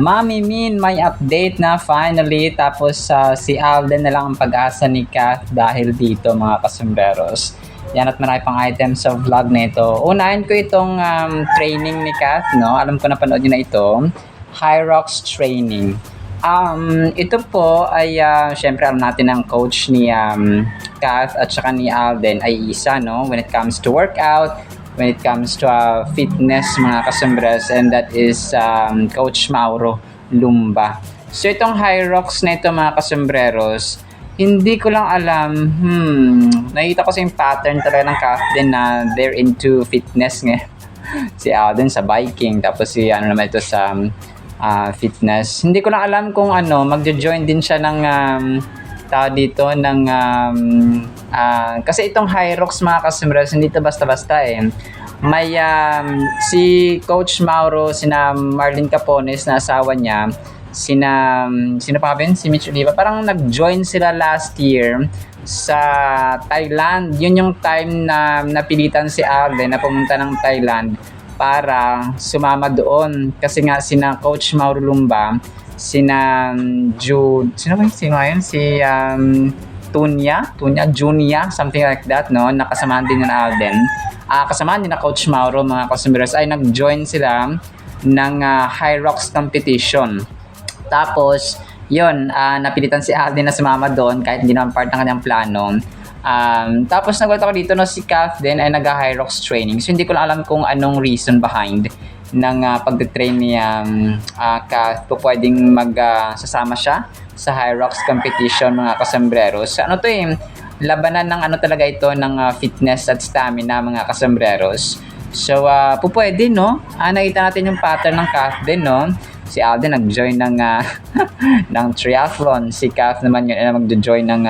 Mami Min, may update na finally. Tapos si Alden na lang ang pag-asa ni Kath dahil dito mga kasumberos. Yan at marami pang items sa vlog na ito. Unahin ko itong training ni Kath, no? Alam ko na panood nyo na ito. Hyrox training. Ito po ay syempre alam natin ang coach ni Kath at saka ni Alden ay isa, no? When it comes to workout, when it comes to fitness mga kasambres, and that is Coach Mauro Lumba. So itong Hyrox na ito mga kasambreros, hindi ko lang alam, nakita ko sa yung pattern talaga ng Kath din na they're into fitness nga. Si Alden sa biking, tapos si ano naman ito sa fitness. Hindi ko lang alam kung magjo-join din siya ng tao dito ng kasi itong Hyrox mga kasumberos, hindi ito basta-basta eh. May si Coach Mauro, sina Marlene Capones na asawa niya, sino pa ba yun? Si Mitch Oliva, parang nag-join sila last year sa Thailand. Yun yung time na napilitan si Alden na pumunta ng Thailand para sumama doon kasi nga sina Coach Mauro Lumba, sina Jude, sino yun? Si Tunya, Junia, something like that, no? Nakasamahan din ng Alden. Kasamahan din na Coach Mauro, mga kasumberos, ay nag-join sila ng Hyrox competition. Tapos, yun, napilitan si Alden na sumama doon kahit hindi naman part ng kanyang plano. Tapos nagulat ako dito, no, si Kath din ay nag-Hyrox training. So, hindi ko lang alam kung anong reason behind ng pag-train ni Kath. Pwedeng sasama siya sa Hyrox competition mga kasambreros. Ano to labanan ng talaga ito ng fitness at stamina mga kasambreros. So pwede, no? Nakita natin yung pattern ng Kath din, no? Si Alden nag-join ng ng triathlon. Si Kath naman yun na mag-join ng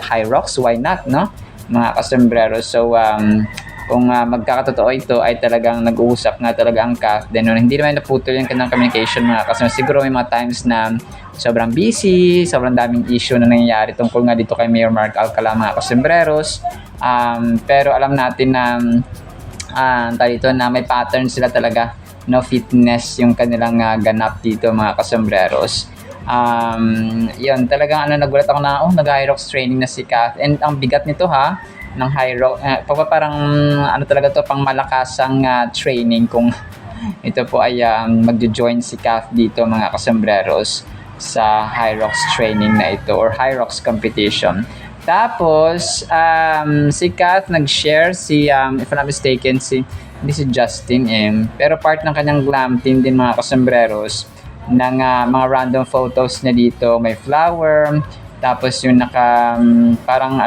Hyrox. Why not, no? Mga kasambreros. So kung magkakatotoo ito ay talagang nag-uusap nga talaga ang Kath din. Hindi naman naputol yung kanilang communication mga kasambreros. Siguro may mga times na sobrang busy, sobrang daming issue na nangyayari tungkol nga dito kay Mayor Mark Alcala mga kasambreros. Pero alam natin na dito na may pattern sila talaga, no, fitness yung kanilang ganap dito mga kasambreros. Yun, talagang nagulat ako na nag-Hyrox training na si Kath, and ang bigat nito ng Hyrox, parang talaga to, pang malakasang training kung ito po ay magjo-join si Kath dito mga kasambreros sa Hyrox training na ito or Hyrox competition. Tapos si Kath nag-share if I'm not mistaken hindi si Justin pero part ng kanyang glam team din mga kasambreros ng mga random photos niya dito. May flower, tapos yung parang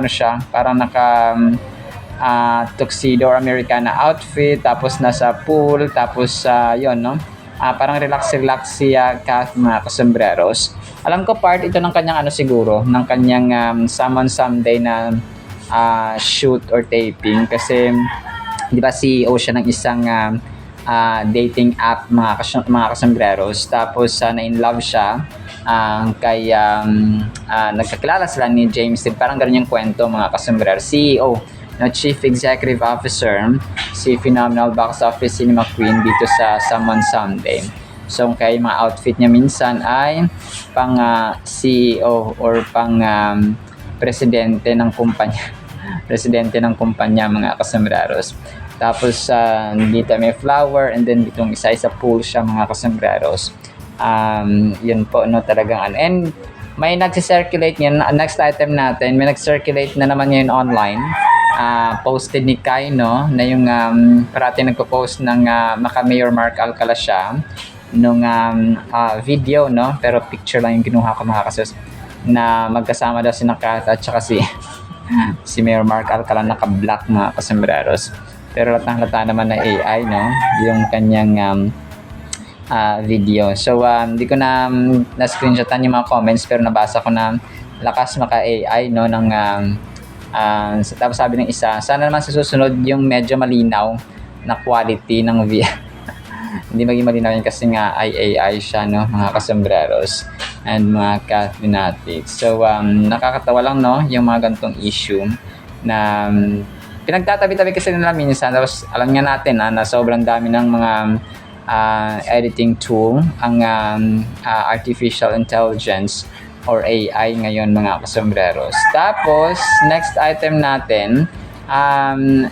tuxedo or Americana outfit, tapos nasa pool, tapos yun, no? Parang relax si Kath mga kasambreros. Alam ko part ito ng kanyang siguro, ng kanyang Summon Someday na shoot or taping, kasi di ba CEO siya ng isang dating app mga kasambreros. Tapos na-in-love siya kay nagkakilala sila ni James Dean. Parang ganun yung kwento mga kasambreros. CEO, no, Chief Executive Officer, si Phenomenal Box Office Cinema Queen dito sa Summon Someday. So kaya mga outfit niya minsan ay pang CEO or pang presidente ng kumpanya. Presidente ng kumpanya mga kasambreros. Tapos dito may flower, and then ditong isa sa pool siya mga kasambreros. Yun po, no, talagang and may nagsi-circulate ngayon. Next item natin, may nag-circulate na naman ngayon online. Posted ni Kai, no, na yung parati nagpo-post ng Mayor Mark Alcala siya nung video, no, pero picture lang yung kinuha ko mga kasus, na magkasama daw si Kath at saka si Mayor Mark Alcala naka-black mga kasambreros. Pero latang-lata naman na AI, no, yung kanyang video. So hindi ko na-screenshotan yung mga comments, pero nabasa ko na lakas maka-AI, no, ng tapos sabi ng isa, sana naman sa susunod yung medyo malinaw na quality ng video. Hindi maging malinaw yun kasi nga AI siya, no, mga kasambreros and mga Kath fanatics. So nakakatawa lang, no, yung mga gantong issue na pinagtatabi-tabi kasi nila minsan. Tapos alam nga natin na sobrang dami ng mga editing tool, ang artificial intelligence or AI ngayon mga kasombreros. Tapos, next item natin,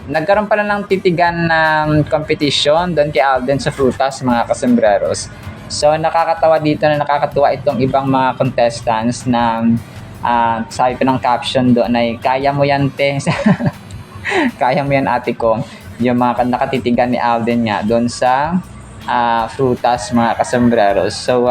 nagkaroon pala ng titigan na competition doon kay Alden sa frutas mga kasombreros. So, nakakatawa dito na nakakatuwa itong ibang mga contestants na sabi pa ng caption doon ay, kaya mo yan, te. Kaya mo yan, ate ko. Yung mga nakatitigan ni Alden nga doon sa frutas mga kasombreros. So,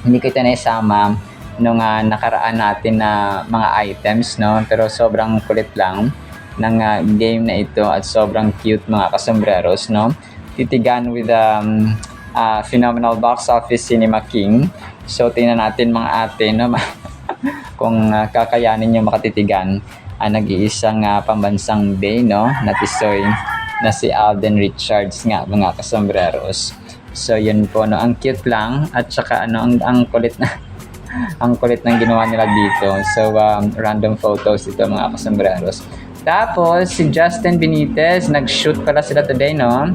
hindi ko ito naisama nung nakaraan natin na mga items, no? Pero sobrang kulit lang ng game na ito at sobrang cute mga kasombreros, no? Titigan with phenomenal box office Cinema King. So, tingnan natin mga ate, no? Kung kakayanin nyo makatitigan nag-iisang pambansang bay, no? Natisoy na si Alden Richards nga mga kasombreros. So, yun po, no? Ang cute lang at saka ang kulit na ang kulit ng ginawa nila dito. So, random photos ito mga kasombreros. Tapos, si Justin Benitez, nag-shoot pala sila today, no?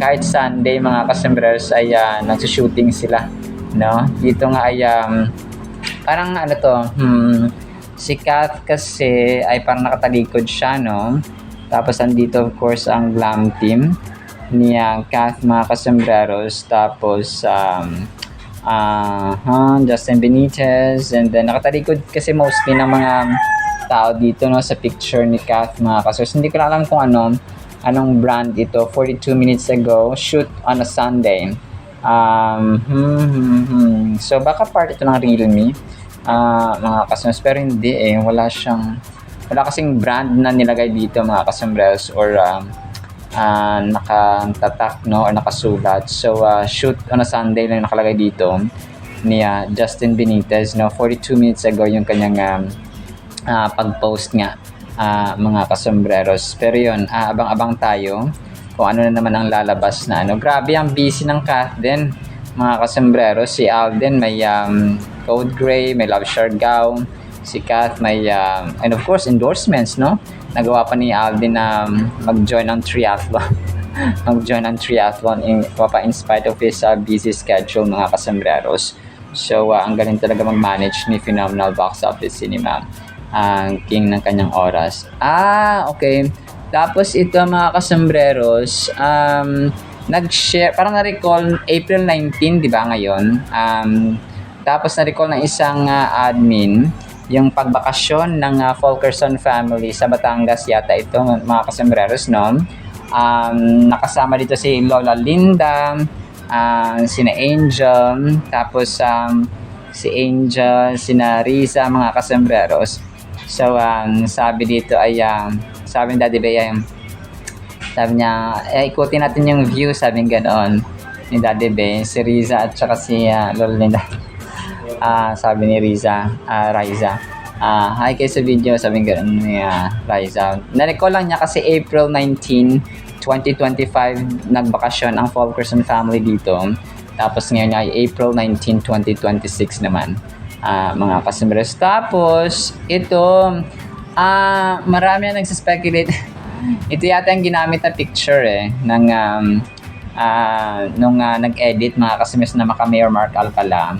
Kahit Sunday, mga kasombreros, ay nagsushooting sila, no? Dito nga ay, parang ano to, si Kath kasi ay parang nakatalikod siya, no? Tapos, andito, of course, ang glam team ni Kath, mga kasombreros. Tapos, Justin Benitez, and then nakatalikod kasi mostly ng mga tao dito, no, sa picture ni Kath mga kasos. Hindi ko alam kung anong brand ito. 42 minutes ago, shoot on a Sunday. So baka part ito ng Realme mga kasos, pero hindi wala kasing brand na nilagay dito mga kasombreros or nakatatak, no, or nakasulat. So shoot on a Sunday lang nakalagay dito ni Justin Benitez, no. 42 minutes ago yung kanyang pag-post nga mga kasombreros. Pero yun, abang-abang tayo kung ano na naman ang lalabas na Grabe ang busy ng Kath din mga kasombreros. Si Alden may Code Gray, may Love Siargao. Si Kath may and of course endorsements, no. Nagawa pa ni Alden na mag-join ng triathlon. Mag-join ng triathlon in spite of his busy schedule mga kasombreros. So, ang galing talaga mag-manage ni Phenomenal Box Office Cinema. King ng kanyang oras. Okay. Tapos ito mga kasombreros, nag-share, parang na-recall April 19, di ba ngayon? Tapos na-recall ng isang admin yung pagbakasyon ng Fulkerson family sa Batangas yata ito mga kasombreros, no? Nakasama dito si Lola Linda, sina Angel, tapos si Angel, sina Riza mga kasombreros. So, sabi dito ay, sabi ni Daddy Bea, sabi niya, ikutin natin yung view, sabi ganoon ni Daddy Bea, si Riza at saka si Lola Linda. Sabi ni Riza, hi kayo sa video, sabi ganoon ni Riza. Na-recall lang niya kasi April 19, 2025, nagbakasyon ang Fulkerson family dito. Tapos ngayon ay April 19, 2026 naman. Mga kasombreros. Tapos, ito, marami ang nagsuspeculate. Ito yata ang ginamit na picture ng nung nag-edit mga kasombreros na Mayor Mark Alcala.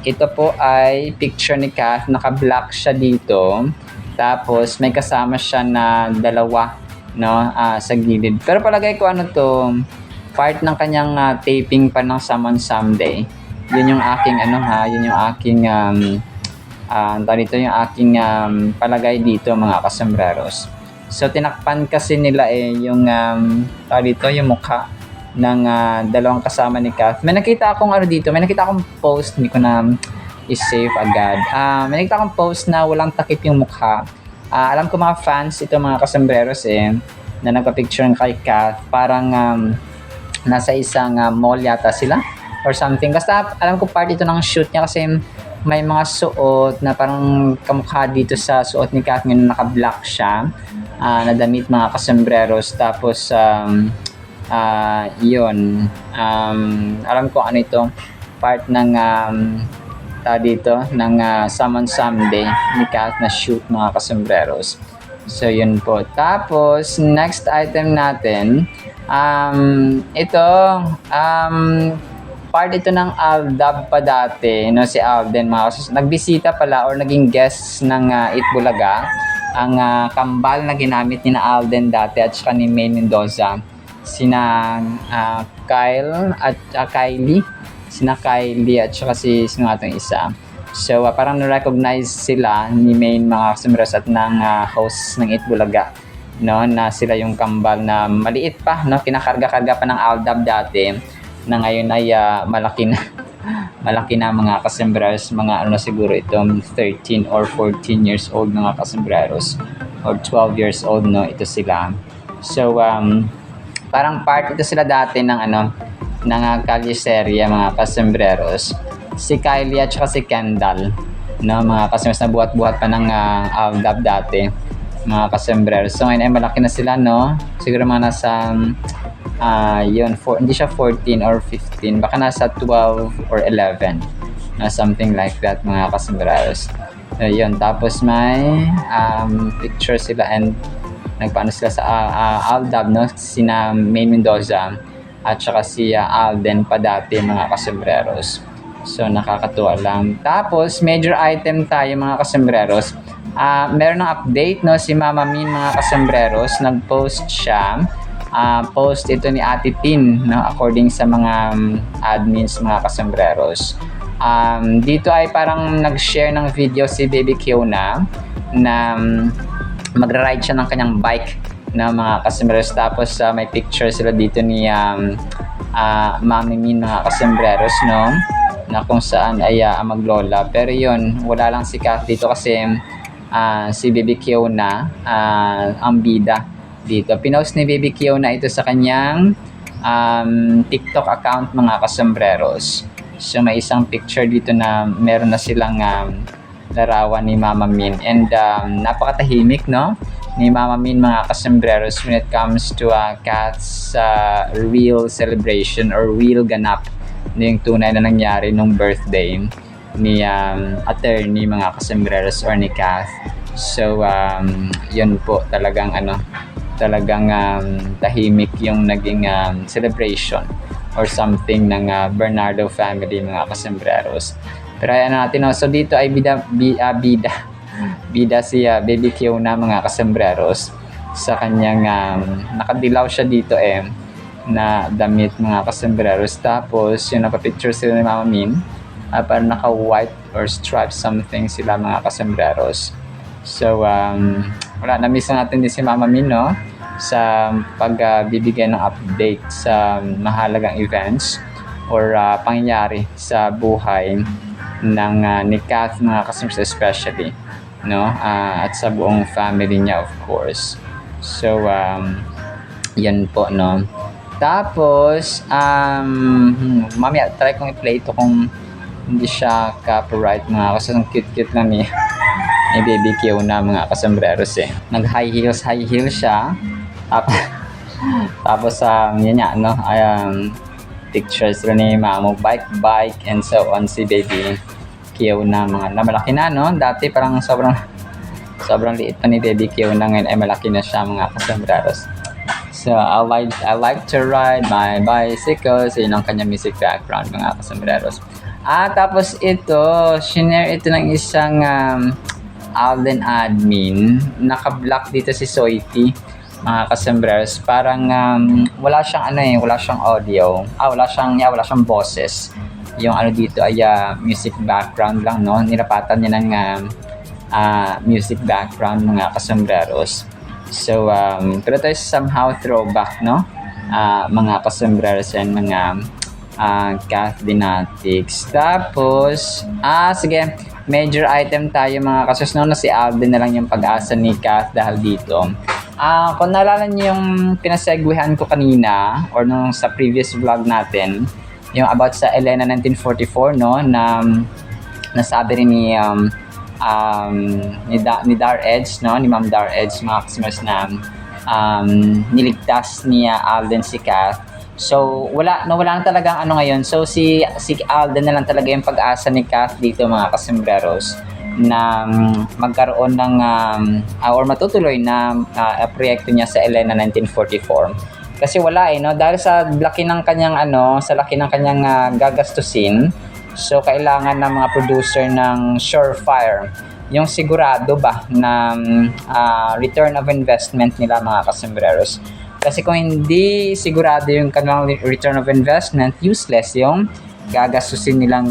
Ito po ay picture ni Kath, naka-black siya dito. Tapos, may kasama siya na dalawa, no, sa gilid. Pero palagay ko part ng kanyang taping pa ng Someone Someday. Yun yung aking yun yung aking dito yung aking palagay dito mga kasombreros. So tinakpan kasi nila yung dito yung mukha ng dalawang kasama ni Kath. May nakita akong may nakita akong post, hindi ko na i-save agad. May nakita akong post na walang takip yung mukha. Alam ko mga fans ito mga kasombreros na nagpa-picture kay Kath. Parang nasa isang mall yata sila or something. Basta alam ko part ito ng shoot niya kasi may mga suot na parang kamukha dito sa suot ni Kath ngayon, naka-black siya na damit mga kasombreros. Tapos yun, alam ko ano ito, part ng dito ng Someone Someday ni Kath na shoot mga kasombreros. So, yun po. Tapos, next item natin, ito, part ito ng Aldab pa dati, no, si Alden, nagbisita pala or naging guest ng Itbulaga, ang kambal na ginamit ni na Alden dati at saka ni May Mendoza, sina Kyle at Kylie, at saka sino nga itong isa. So, parang na-recognize sila ni Main mga kasumras at ng host ng Itbulaga, no, na sila yung kambal na maliit pa, no, kinakarga-karga pa ng Aldab dati, na ngayon ay malaki na malaki na mga kasembreros, mga ano siguro itong 13 or 14 years old mga kasembreros or 12 years old, no, ito sila. So, parang part ito sila dati ng ng Calyeseria mga kasembreros, si Kylie at saka si Kendall, no, mga kasembreros na buhat-buhat pa ng Aldab dati mga kasembreros. So ngayon ay malaki na sila, no, siguro mga nasa hindi siya 14 or 15, baka nasa 12 or 11 na something like that mga kasembreros. So yun, tapos may picture sila and nagpaano sila sa Aldab, no, sina May Mendoza at saka si Alden pa dati mga kasembreros. So nakakatuwa lang. Tapos major item tayo mga kasembreros, meron ng update, no, si Mama Min mga kasembreros, nag-post siya. Post ito ni Ate Tin, no, according sa mga admins mga kasembreros. Dito ay parang nag-share ng video si Baby Kiona na magra-ride siya ng kanyang bike na mga kasembreros. Tapos may picture sila dito ni Mami Min mga kasembreros, no, na kung saan ay maglola. Pero yun, wala lang si Kath dito kasi si Baby Kiona ang bida dito. Pinost ni Baby Kiona ito sa kanyang TikTok account mga kasembreros. So may isang picture dito na meron na silang larawan ni Mama Min, and napakatahimik, no, ni Mama Min mga kasembreros when it comes to Kath's real celebration or real ganap, yung tunay na nangyari nung birthday ni attorney mga kasembreros or ni Kath. So yun po, talagang tahimik yung naging celebration or something ng Bernardo family mga kasembreros. Pero ayan natin, no? So dito ay bida si Baby Kiona mga kasembreros sa kanyang nakadilaw siya dito na damit mga kasembreros. Tapos yung napapicture sila ni Mama Min, parang naka-white or striped something sila mga kasembreros. So wala, na-miss natin din si Mama Min, no, sa pagbibigay ng update sa mahalagang events or pangyayari sa buhay ng ni Kath mga kasembreros especially, no, at sa buong family niya of course. So yan po, no. Tapos mamaya try kong i-play ito kung hindi siya copyright mga kasi ang cute-cute lang ni Baby Kiona mga kasembreros nag high heels siya. Tapos yun nga, no, pictures rin ni Mamo bike and so on si Baby Kiona mga malaki na, no. Dati parang sobrang liit pa ni Baby Kiona, ngayon ay malaki na siya mga kasembreros. So I like to ride my bicycle. So yun ang kanyang music background mga kasembreros. Tapos ito, shinare ito ng isang Alden admin. Naka-block dito si Soiti mga kasembreros. Parang wala siyang wala siyang audio. Wala siyang boses. Yung dito ay music background lang, no. Nilapatan niya ng music background mga kasembreros. So pero ito is somehow throwback, no, mga kasembreros and mga Kath Dinatics. Tapos sige, major item tayo mga kasos, no, na si Alden na lang yung pag-asa ni Kath dahil dito. Kung naalala niyo yung pinasegwehan ko kanina or nung sa previous vlog natin, yung about sa Elena 1944, no, na nasabi rin ni Dar Edge, no, ni Ma'am Dar Edge mga kasmas na niligtas ni Alden si Kath. So wala na talagang ngayon. So si Alden na lang talaga yung pag-asa ni Kath dito mga kasembreros, na magkaroon ng or matutuloy na proyekto niya sa Elena 1944. Kasi wala no, dahil sa laki ng kanyang gagastusin. So kailangan ng mga producer ng surefire, yung sigurado ba na return of investment nila mga kasembreros. Kasi kung hindi sigurado yung kanilang return of investment, useless yung gagastusin nilang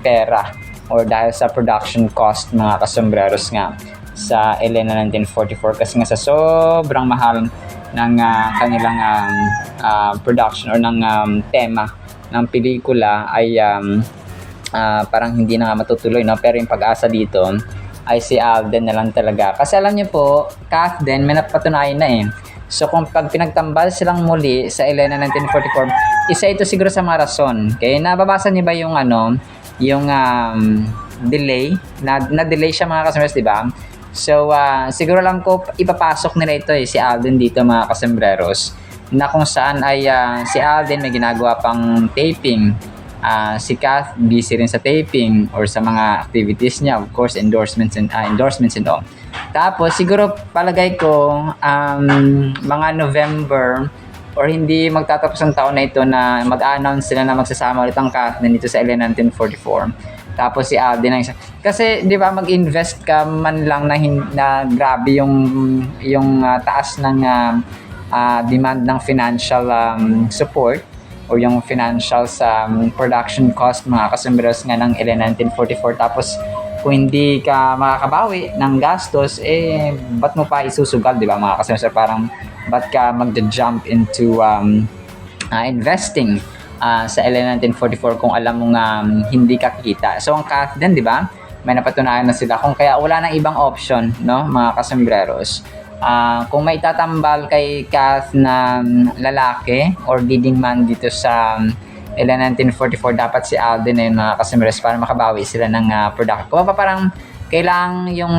pera or dahil sa production cost mga kasembreros nga sa Elena 1944, kasi nga sa sobrang mahal ng kanilang production or ng tema ng pelikula ay parang hindi na nga matutuloy, no? Pero yung pag-asa dito ay si Alden na lang talaga. Kasi alam niyo po, Kath din, may napatunayan na eh. So kung pag pinagtambal silang muli sa Elena 1944, isa ito siguro sa mga rason. Okay? Nababasa niyo ba yung yung delay? Na-delay siya mga kasembreros, di ba? So siguro lang ko ipapasok nila ito si Alden dito mga kasembreros, na kung saan ay si Alden may ginagawa pang taping. Si Kath busy rin sa taping or sa mga activities niya, of course endorsements and all. Tapos siguro palagay ko mga November or hindi magtatapos ang taon na ito na mag-announce sila na magsasama ulit ang Kath dito sa Elena 1944. Tapos si Alden ang isa. Kasi 'di ba mag-invest ka man lang na grabe yung taas ng demand ng financial support o yung financial sa production cost mga kasembreros nga ng Elena 1944, tapos kung hindi ka makakabawi ng gastos, ba't mo pa isusugal, di ba mga kasembreros? Parang ba't ka mag-jump into investing sa Elena 1944 kung alam mo nga hindi ka kikita. So ang Kath din, di ba, may napatunayan na sila kung kaya wala nang ibang option, no mga kasembreros. Kung may tatambal kay Kath na lalaki or leading man dito sa Elena 1944, dapat si Alden na yun mga kasembreros para makabawi sila ng production. Kung pa parang kailangan yung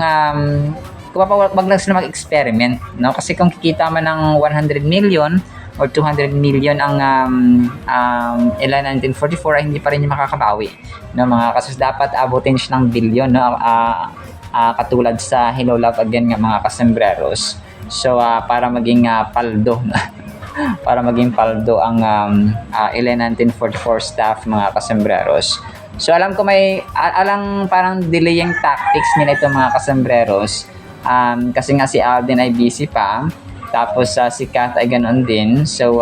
kung pa wag lang sila mag-experiment, no? Kasi kung kikita man ng 100 million or 200 million ang Elena 1944 ay hindi pa rin yung makakabawi, no mga kasembreros. Dapat abutin siya ng billion, no? Katulad sa Hello Love Again nga mga kasembreros. So para maging paldo para maging paldo ang Elena 1944 staff mga kasembreros. So alam ko may parang delaying tactics nila ito mga kasembreros, kasi nga si Alden ay busy pa, tapos si Kath ay ganoon din. So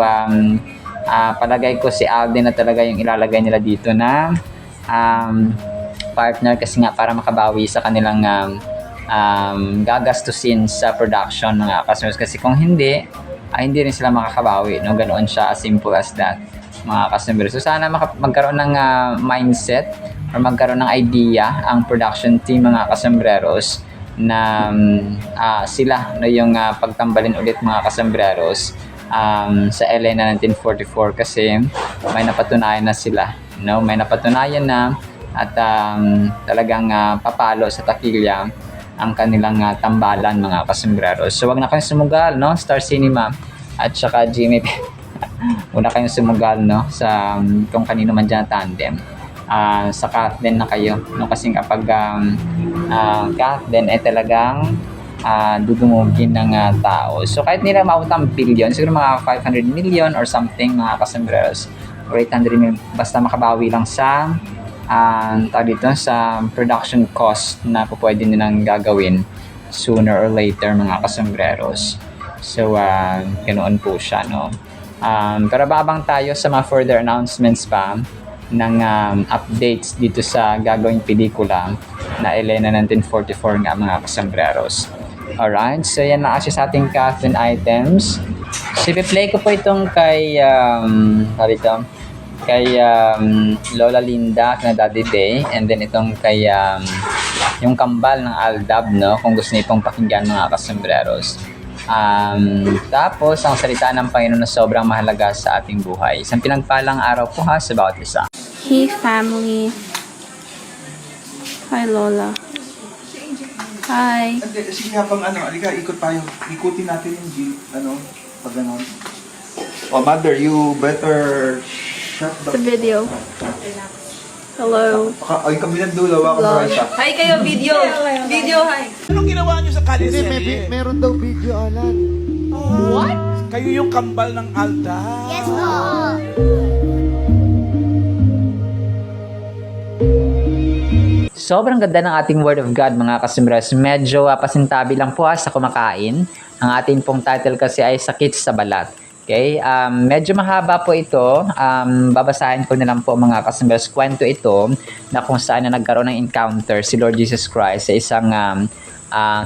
palagay ko si Alden na talaga yung ilalagay nila dito na partner, kasi nga para makabawi sa kanilang gagastusin sa production ng customers. Kasi kung hindi rin sila makakabawi, no? Ganoon siya, as simple as that mga customers. So sana magkaroon ng mindset or magkaroon ng idea ang production team mga kasembreros na sila no yung pagtambalin ulit mga kasembreros sa Elena 1944, kasi may napatunayan na sila, no? May napatunayan na at talagang papalo sa takilya ang kanilang tambalan mga kasembreros. So wag na kayong sumugal, no? Star Cinema at saka Jimmy wag na kayong sumugal, no? Sa kung kanino man dyan tandem. Sa Kath din na kayo, no? Kasi kapag Kath din ay talagang dudumugin ng tao. So kahit nila mautang billion, siguro mga 500 million or something mga kasembreros, or 800 million, basta makabawi lang sa dito sa production cost na pwede nilang gagawin sooner or later mga kasembreros. So ganoon po siya, no? Pero babang tayo sa mga further announcements pa ng updates dito sa gagawing pelikula na Elena 1944 nga mga kasembreros. Alright, so yan na kasi sa ating Catherine items. So i-play ko po itong kay Lola Linda na Daddy Day, and then itong kay yung kambal ng Aldab, no, kung gusto niyo pong pakinggan mga kasembreros. Tapos ang salita ng Panginoon na sobrang mahalaga sa ating buhay. Isang pinagpalang araw po sa bawat isa. Hey family. Hi Lola. Hi. Sige nga pang alika, ikot tayo. Ikutin natin yung jeep, pag ganon. Oh, mother, you better shut The video. Hello. Ay, kabilang dulo, ako Vlog. right siya. Hi kayo, video. Video, hi. Anong ginawa niyo sa Hindi, kaliserye? meron daw video, Alan. Kayo yung kambal ng altar. Yes, Sobrang ganda ng ating Word of God mga kasumres. Medyo pasintabi lang po sa kumakain. Ang ating pong title kasi ay Sakit sa Balat. Okay? Medyo mahaba po ito. Babasahin ko na lang po mga kasumres. Kwento ito na kung saan na nagkaroon ng encounter si Lord Jesus Christ sa isang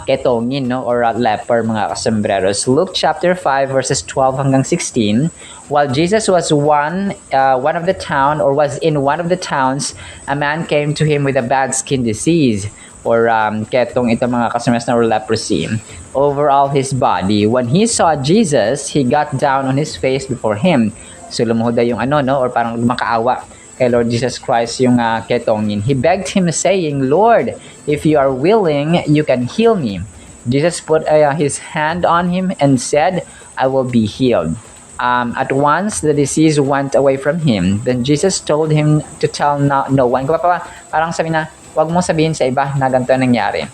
ketongin, no, or leper mga kasembreros. Luke chapter 5 verses 12 hanggang 16. While Jesus was was in one of the towns, a man came to him with a bad skin disease, or ketong ito mga kasembreros, or leprosy, over all his body. When he saw Jesus, he got down on his face before him. So lumuhod na yung or parang makaawa kay Lord Jesus Christ yung ketongin. He begged him saying, "Lord, if you are willing, you can heal me." Jesus put his hand on him and said, "I will be healed." At once, the disease went away from him. Then Jesus told him to tell no one. Parang sabi na, wag mong sabihin sa iba na ganito ang nangyari.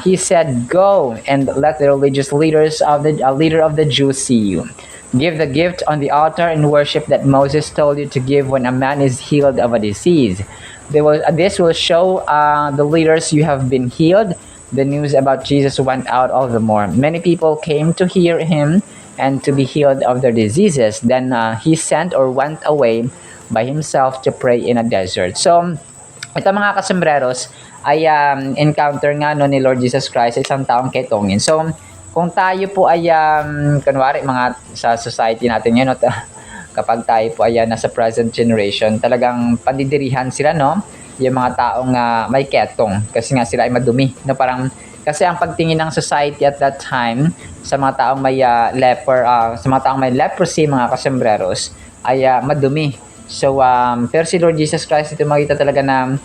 He said, "Go and let the religious leaders of the leader of the Jews see you. Give the gift on the altar and worship that Moses told you to give when a man is healed of a disease. This will show the leaders you have been healed." The news about Jesus went out all the more. Many people came to hear him and to be healed of their diseases. Then he went away by himself to pray in a desert. So, ito mga kasembreros ay encounter nga ni Lord Jesus Christ sa isang taong ketongin. So, kung tayo po ay, kunwari, mga sa society natin ngayon, kapag tayo po ay nasa present generation, talagang pandidirihan sila, no? Yung mga taong may ketong, kasi nga sila ay madumi. No? Parang, kasi ang pagtingin ng society at that time, sa mga taong may sa mga taong may leprosy, mga kasembreros, ay madumi. So, pero si Lord Jesus Christ, ito makita talaga na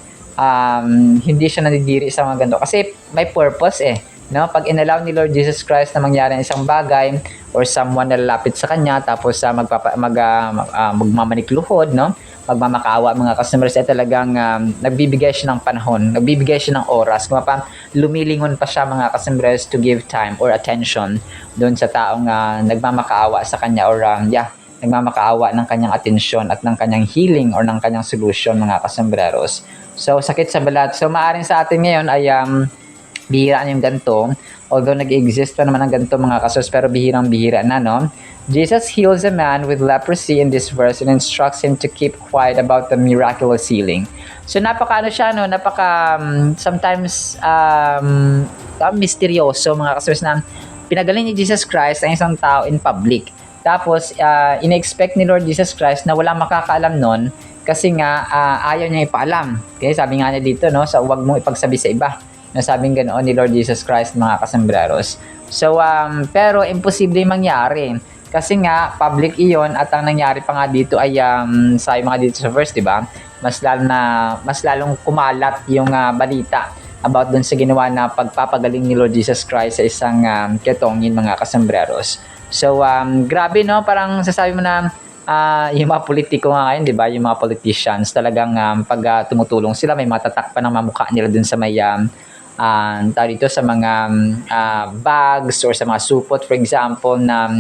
hindi siya nadidiri sa mga ganito. Kasi may purpose no? Pag inallow ni Lord Jesus Christ na mangyari ng isang bagay or someone na lalapit sa kanya tapos magmamanikluhod, no? Magmamakaawa mga customers, ay talagang nagbibigay siya ng panahon, nagbibigay siya ng oras, kung lumilingon pa siya mga customers to give time or attention doon sa taong nagmamakaawa sa kanya, or nagmamakaawa ng kanyang atensyon at ng kanyang healing or ng kanyang solution mga kasembreros. So, sakit sa balat. So, maaring sa atin ngayon ay bihira yung ganito. Although nag-exist pa naman ang ganito mga kasos, pero bihirang-bihira na, no? Jesus heals a man with leprosy in this verse and instructs him to keep quiet about the miraculous healing. So, sometimes misteryoso mga kasos na pinagaling ni Jesus Christ ang isang tao in public. Tapos, ina-expect ni Lord Jesus Christ na walang makakaalam nun kasi nga ayaw niya ipaalam. Okay? Sabi nga niya dito, no? So, huwag mong ipagsabi sa iba. Nasabing ganoon ni Lord Jesus Christ mga kasembreros. So, pero imposible mangyari. Kasi nga, public iyon at ang nangyari pa nga dito ay, sabi mga dito sa verse, di ba? Mas lalong kumalat yung balita about dun sa ginawa na pagpapagaling ni Lord Jesus Christ sa isang ketongin mga kasembreros. So, grabe, no? Parang sasabi mo na, yung mga politiko nga ngayon, di ba? Yung mga politicians, talagang pag tumutulong sila, may matatak pa ng mamukha nila dun sa may dito sa mga bags or sa mga supot, for example, na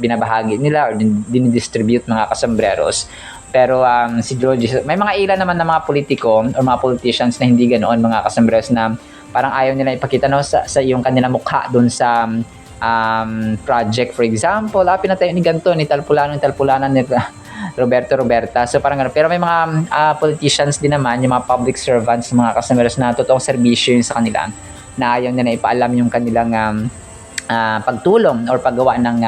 binabahagi nila or dinidistribute mga kasembreros. Pero si Lord Jesus, may mga ilan naman na mga politiko or mga politicians na hindi ganoon mga kasembreros, na parang ayaw nila ipakita, no, sa yung kanilang mukha doon sa project, for example, pinatayo ni ganito, ni talpulanan ni Roberta. So parang gano'n. Pero may mga politicians din naman, yung mga public servants, mga customers na totoong serbisyo yun sa kanila, na ayaw nila ipaalam yung kanilang pagtulong or paggawa ng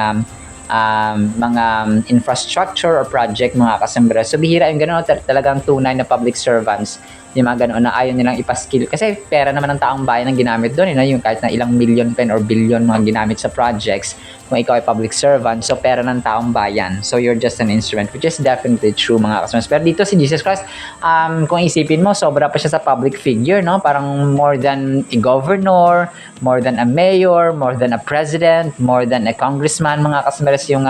mga infrastructure or project mga customers. So bihira yung gano'n, talagang tunay na public servants, yung mga gano'n na ayaw nilang ipaskill. Kasi pera naman ng taong bayan ang ginamit doon, yung kahit na ilang million pen or billion mga ginamit sa projects, kung ikaw ay public servant, so pera ng taong bayan. So you're just an instrument, which is definitely true mga customers. Pero dito si Jesus Christ, kung isipin mo, sobra pa siya sa public figure, no? Parang more than a governor, more than a mayor, more than a president, more than a congressman mga customers, yung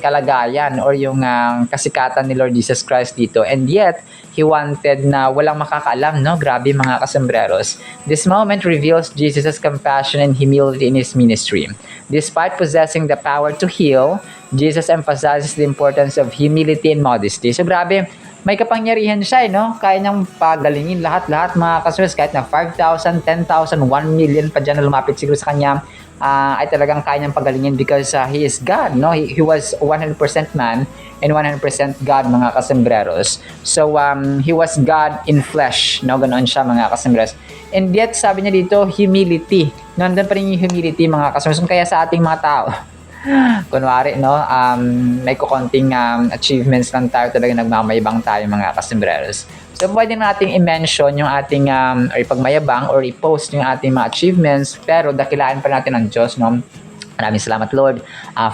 kalagayan or yung kasikatan ni Lord Jesus Christ dito. And yet, He wanted na walang makakaalam, no? Grabe mga kasembreros. This moment reveals Jesus' compassion and humility in His ministry. Despite possessing the power to heal, Jesus emphasizes the importance of humility and modesty. So grabe, may kapangyarihan siya, no? Kaya niyang pagalingin lahat-lahat mga kasembreros, kahit na 5,000, 10,000, 1 million pa dyan na lumapit siguro sa kanya, ay talagang kaya niyang pagalingin because He is God, no? He was 100% man and 100% God, mga kasembreros. So, He was God in flesh, no? Ganoon siya, mga kasembreros. And yet, sabi niya dito, humility. Nandun pa rin yung humility, mga kasembreros. Kaya sa ating mga tao, kunwari, no, may kukonting achievements lang tayo, talaga nagmamayabang tayo, mga kasembreros. So, pwede nating i-mention yung ating, or ipagmayabang, or i-post yung ating mga achievements, pero dakilaan pa natin ang Diyos, no? Maraming salamat, Lord,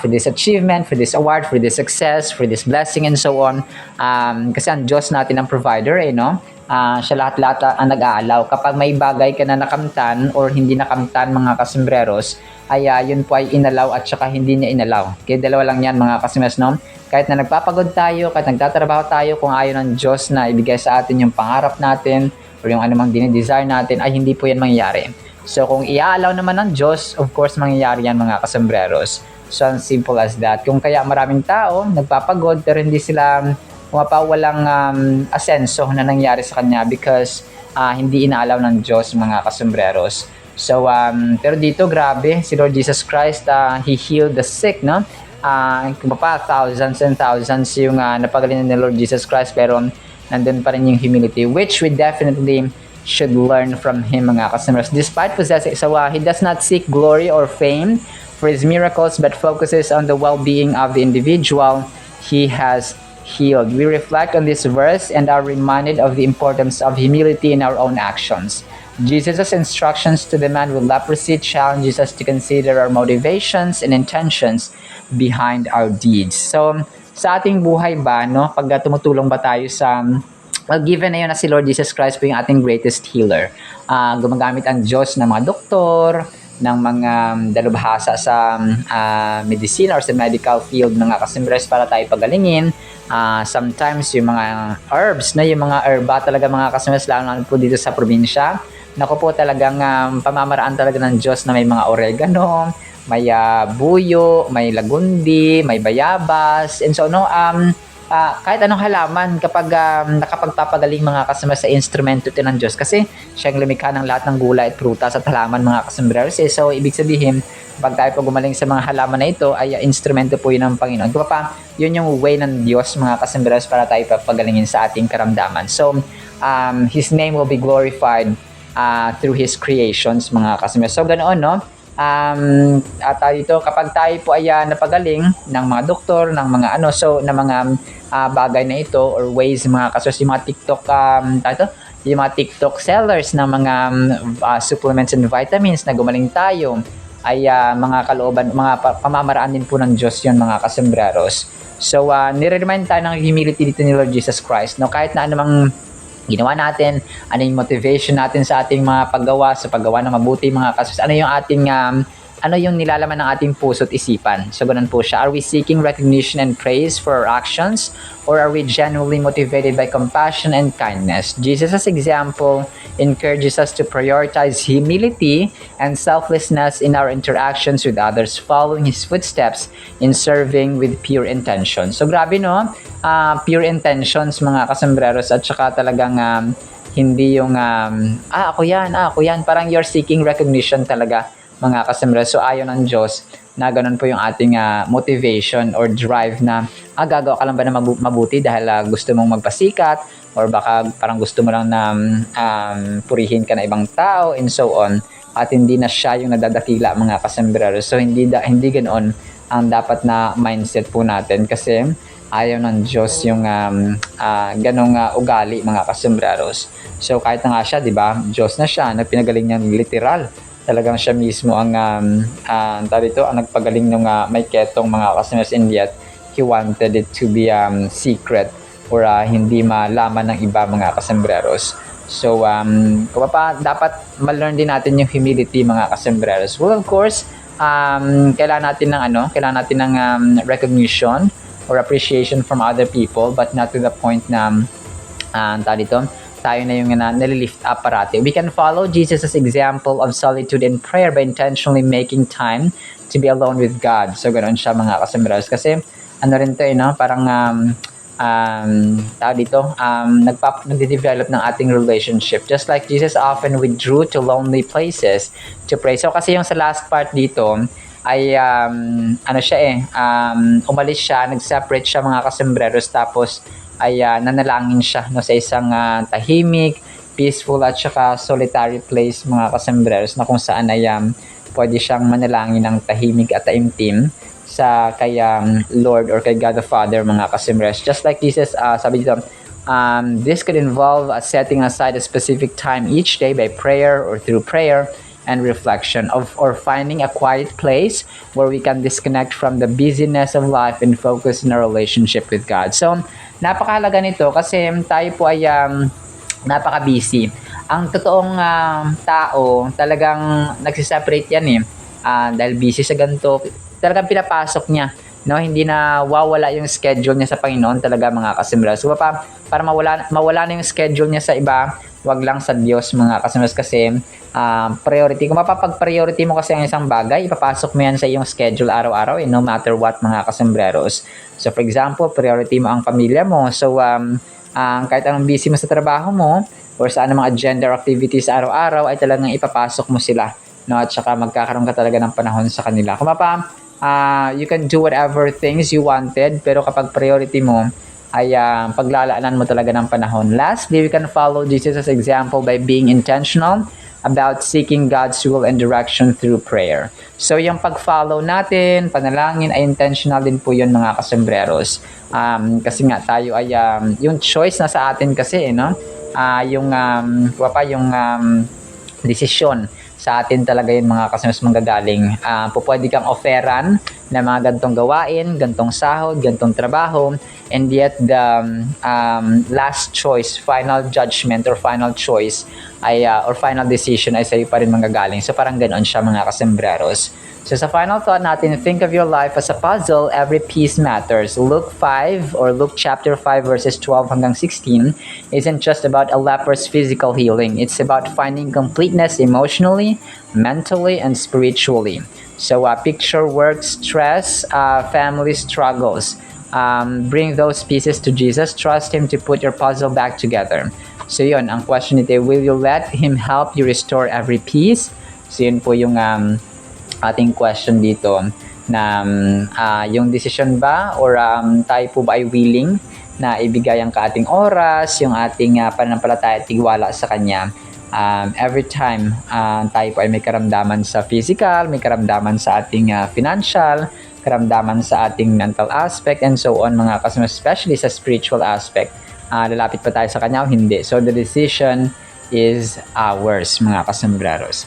for this achievement, for this award, for this success, for this blessing, and so on. Kasi ang Diyos natin ang provider, no? Siya lahat-lahat ang nag-aalaw. Kapag may bagay ka na nakamtan or hindi nakamtan, mga kasembreros, ay yun po ay inalaw at saka hindi niya inalaw. Kaya dalawa lang yan, mga kasembreros, no? Kahit na nagpapagod tayo, kahit nagtatrabaho tayo, kung ayaw ng Diyos na ibigay sa atin yung pangarap natin or yung anumang dinidesire natin, ay hindi po yan mangyayari. So, kung i-allow naman ng Diyos, of course, mangyayari yan, mga kasembreros. So, as simple as that. Kung kaya maraming tao, nagpapagod, pero hindi sila walang asenso na nangyari sa kanya because hindi inaalaw ng Diyos, mga kasembreros. So, pero dito, grabe, si Lord Jesus Christ, He healed the sick, no? Kung pa, thousands and thousands yung napagaling ni Lord Jesus Christ, pero nandun pa rin yung humility, which we definitely should learn from Him, mga kasembreros. Despite possessing, so He does not seek glory or fame for His miracles, but focuses on the well-being of the individual He has healed. We reflect on this verse and are reminded of the importance of humility in our own actions. Jesus' instructions to the man with leprosy challenges us to consider our motivations and intentions behind our deeds. So, sa ating buhay ba, no, pag tumutulong ba tayo sa given na yun na si Lord Jesus Christ po yung ating greatest healer. Gumagamit ang Diyos ng mga doktor, ng mga dalubhasa sa medicine or sa medical field, mga kasembreros, para tayo pagalingin. Sometimes yung mga herbs, na yung mga herba talaga, mga kasembreros, lalo po dito sa probinsya. Naku po, talagang pamamaraan talaga ng Diyos na may mga oregano, may buyo, may lagundi, may bayabas, and so no, kahit anong halaman kapag nakapagpapagaling, mga kasembreros, sa instrumento ito ng Diyos, kasi siyang lumikha ng lahat ng gulay at prutas at halaman, mga kasembreros. So ibig sabihin, pag tayo po gumaling sa mga halaman na ito, ay instrumento po yun ng Panginoon. Kung pa, yun yung way ng Diyos, mga kasembreros, para tayo papagalingin sa ating karamdaman. So His name will be glorified through His creations, mga kasembreros. So ganoon, no? At dito, kapag tayo po ay napagaling ng mga doktor, ng mga na mga bagay na ito or ways, mga kasembreros, yung mga TikTok yung mga TikTok sellers ng mga supplements and vitamins na gumaling tayo, ay mga kalooban, mga pamamaraan din po ng Diyos yun, mga kasembreros. So nire-remind tayo ng humility dito ni Lord Jesus Christ, no? Kahit na anumang ginawa natin, ano yung motivation natin sa ating mga paggawa, sa paggawa ng mabuti, mga kasus, ano yung ating ano yung nilalaman ng ating puso at isipan. So ganun po siya. Are we seeking recognition and praise for our actions, or are we genuinely motivated by compassion and kindness? Jesus' example encourages us to prioritize humility and selflessness in our interactions with others, following His footsteps in serving with pure intention. So grabe, no? Pure intentions, mga kasembreros, at saka talagang hindi yung ako yan, parang you're seeking recognition talaga, mga kasembreros. So ayaw ng Diyos na ganun po yung ating motivation or drive na gagawa ka lang ba na mabuti dahil gusto mong magpasikat, or baka parang gusto mo lang na purihin ka na ibang tao, and so on, at hindi na siya yung nadadakila, mga kasembreros. So hindi ganoon ang dapat na mindset po natin, kasi ayaw ng Diyos yung ganong ugali, mga kasembreros. So kahit na nga siya, di ba, Diyos na siya, nagpinagaling niya literal. Talagang siya mismo ang nagpagaling ng may ketong, mga kasembreros, and yet He wanted it to be secret or hindi malaman ng iba, mga kasembreros. So kung pa dapat ma-learn din natin yung humility, mga kasembreros. Well, of course, kailangan natin ng recognition or appreciation from other people, but not to the point na tayo na yung nalilift up parati. We can follow Jesus' example of solitude and prayer by intentionally making time to be alone with God. So, ganoon siya mga kasambreros. Kasi, parang nagde-develop ng ating relationship. Just like Jesus often withdrew to lonely places to pray. So, kasi yung sa last part dito, ay umalis siya, nag-separate siya mga kasambreros, tapos ay nanalangin siya sa isang tahimik, peaceful at saka solitary place mga kasambreros, na kung saan ay pwede siyang manalangin ng tahimik at taimtim sa kay Lord or kay God the Father mga kasambreros. Just like Jesus, sabi dito, this could involve setting aside a specific time each day by prayer or through prayer and reflection or finding a quiet place where we can disconnect from the busyness of life and focus on our relationship with God. So, napakahalaga nito kasi tayo po ay napaka-busy. Ang totoong tao, talagang nagsiseparate yan dahil busy sa ganito, talagang pinapasok niya. Hindi na wawala yung schedule niya sa Panginoon talaga mga kasambreros. So, para mawala na yung schedule niya sa iba, wag lang sa Diyos mga kasambreros, kasi priority. Kung mapapag-priority mo kasi ang isang bagay, ipapasok mo yan sa iyong schedule araw-araw, no matter what mga kasambreros. So for example, priority mo ang pamilya mo. So kahit anong busy mo sa trabaho mo or sa anong mga agenda or activities araw-araw, ay talagang ipapasok mo sila. At saka magkakaroon ka talaga ng panahon sa kanila. Kung you can do whatever things you wanted, pero kapag priority mo ay paglalaanan mo talaga ng panahon. Lastly, we can follow Jesus' example by being intentional about seeking God's will and direction through prayer. So, yung pag-follow natin, panalangin, ay intentional din po yun mga kasambreros. Kasi nga tayo ay, yung choice na sa atin kasi, yung desisyon sa atin talaga yun mga kasambreros manggagaling. Pwede kang offeran na mga gantong gawain, gantong sahod, gantong trabaho, and yet the last choice, final judgment or final choice ay or final decision ay sa'yo pa rin manggagaling. So parang ganoon siya mga kasambreros. So sa final thought natin, think of your life as a puzzle. Every piece matters. Luke chapter 5 verses 12 hanggang 16 isn't just about a leper's physical healing. It's about finding completeness emotionally, mentally, and spiritually. So picture work, stress, family struggles. Bring those pieces to Jesus. Trust Him to put your puzzle back together. So yun, ang question nito, will you let Him help you restore every piece? So yun po yung ating question dito, na yung decision ba or tayo po ba ay willing na ibigay ang ating oras, yung ating pananampalataya at tiwala sa Kanya. Every time tayo po ay may karamdaman sa physical, may karamdaman sa ating financial, karamdaman sa ating mental aspect, and so on mga kasama, especially sa spiritual aspect. Lalapit pa tayo sa Kanya o hindi. So the decision is ours mga kasambreros.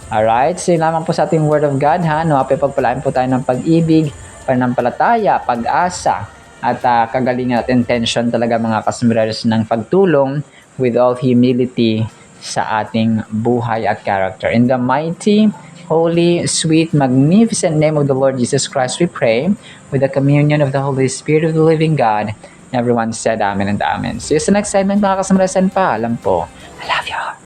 Alright, so yun lamang po sa ating Word of God pagpalaan po tayo ng pag-ibig, pananampalataya, pag-asa, at kagalingan at intention talaga mga kasambreros ng pagtulong with all humility sa ating buhay at character. In the mighty, holy, sweet, magnificent name of the Lord Jesus Christ, we pray, with the communion of the Holy Spirit of the living God. Everyone said amen and amen. See you sa next segment mga kasambreros, and paalam po. I love you.